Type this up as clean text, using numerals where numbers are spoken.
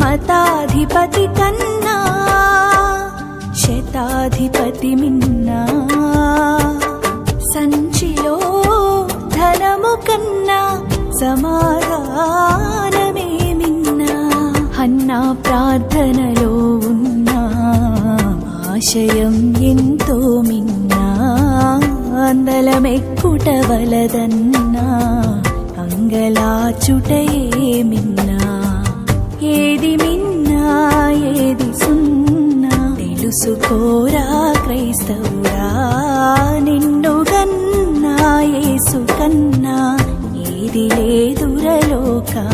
మతాధిపతి కన్నా శతాధిపతి మిన్నా, సంచిలో ధనము కన్నా సమాధానమే మిన్నా. అన్నా ప్రార్థనలో ఉన్న ఆశయం ఎంతో మిన్నా, అందలమెక్కుట వలదన్నా అంగలాచుటయే మిన్నా. ఏది మిన్నా ఏది సున్నా తెలుసుకోరా క్రైస్తవుడా, నిన్ను గన్నా యేసు కన్నా ఏది లేదురలోకా.